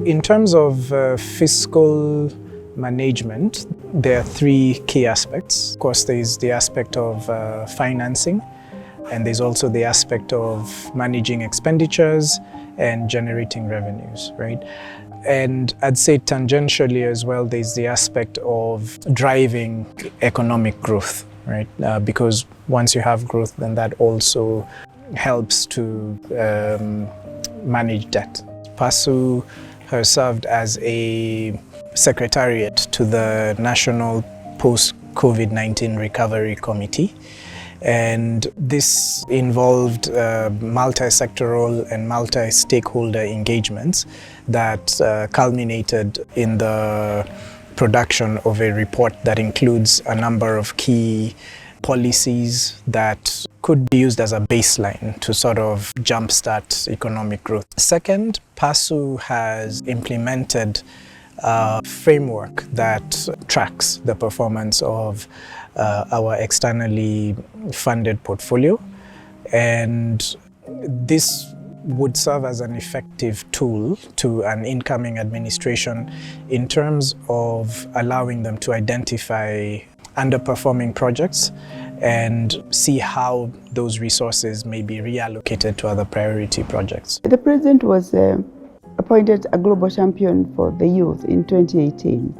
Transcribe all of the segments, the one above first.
In terms of fiscal management, there are three key aspects. Of course, there is the aspect of financing, and there's also the aspect of managing expenditures and generating revenues, right? And I'd say tangentially as well, there's the aspect of driving economic growth, right? Because once you have growth, then that also helps to manage debt. PASU has served as a secretariat to the National Post-COVID-19 Recovery Committee. And this involved multi-sectoral and multi-stakeholder engagements that culminated in the production of a report that includes a number of key policies that could be used as a baseline to sort of jumpstart economic growth. Second, PASU has implemented a framework that tracks the performance of our externally funded portfolio, and this would serve as an effective tool to an incoming administration in terms of allowing them to identify underperforming projects and see how those resources may be reallocated to other priority projects. The president was appointed a global champion for the youth in 2018.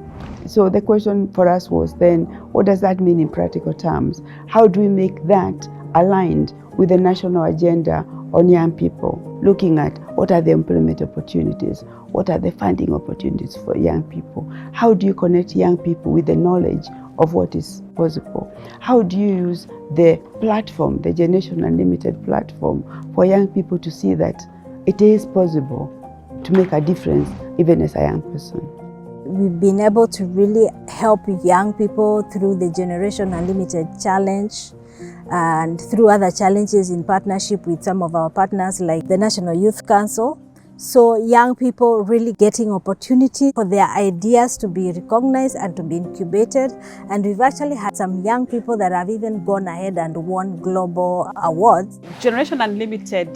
So the question for us was then, what does that mean in practical terms? How do we make that aligned with the national agenda on young people, looking at what are the employment opportunities, what are the funding opportunities for young people? How do you connect young people with the knowledge of what is possible? How do you use the platform, the Generation Unlimited platform, for young people to see that it is possible to make a difference even as a young person? We've been able to really help young people through the Generation Unlimited Challenge and through other challenges in partnership with some of our partners like the National Youth Council. So young people really getting opportunity for their ideas to be recognized and to be incubated. And we've actually had some young people that have even gone ahead and won global awards. Generation Unlimited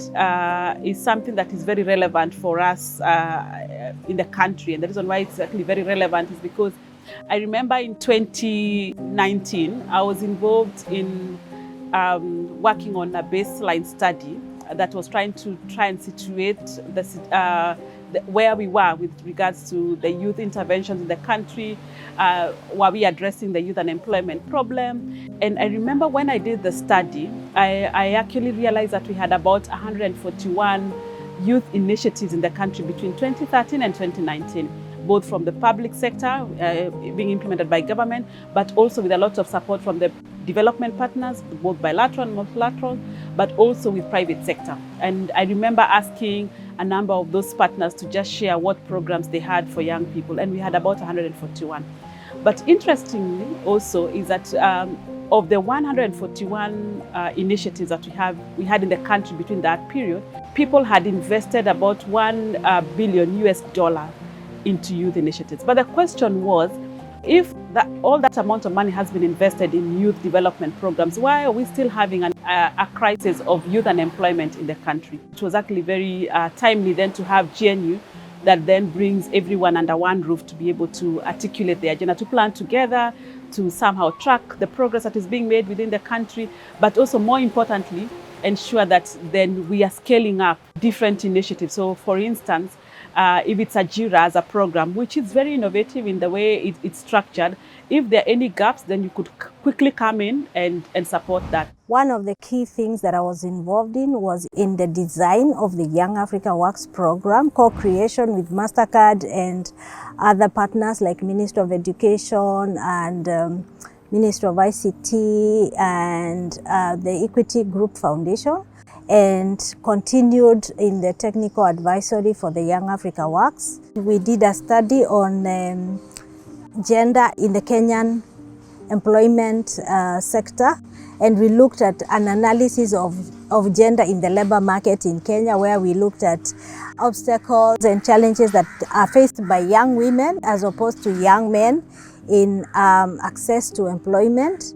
is something that is very relevant for us in the country. And the reason why it's actually very relevant is because I remember in 2019, I was involved in working on a baseline study that was trying and situate where we were with regards to the youth interventions in the country. Were we addressing the youth unemployment problem? And I remember when I did the study, I actually realized that we had about 141 youth initiatives in the country between 2013 and 2019, both from the public sector being implemented by government, but also with a lot of support from the development partners, both bilateral and multilateral, but also with private sector. And I remember asking a number of those partners to just share what programs they had for young people, and we had about 141. But interestingly also is that of the 141 initiatives that we had in the country between that period, people had invested about $1 billion into youth initiatives. But the question was, if all that amount of money has been invested in youth development programs, why are we still having a crisis of youth unemployment in the country? It was actually very timely then to have GNU that then brings everyone under one roof to be able to articulate the agenda, to plan together, to somehow track the progress that is being made within the country, but also more importantly, ensure that then we are scaling up different initiatives. So for instance, if it's a JIRA as a program, which is very innovative in the way it's structured, if there are any gaps, then you could quickly come in and support that. One of the key things that I was involved in was in the design of the Young Africa Works program, co-creation with MasterCard and other partners like Ministry of Education and Ministry of ICT and the Equity Group Foundation, and continued in the technical advisory for the Young Africa Works. We did a study on gender in the Kenyan employment sector, and we looked at an analysis of gender in the labor market in Kenya, where we looked at obstacles and challenges that are faced by young women as opposed to young men in access to employment.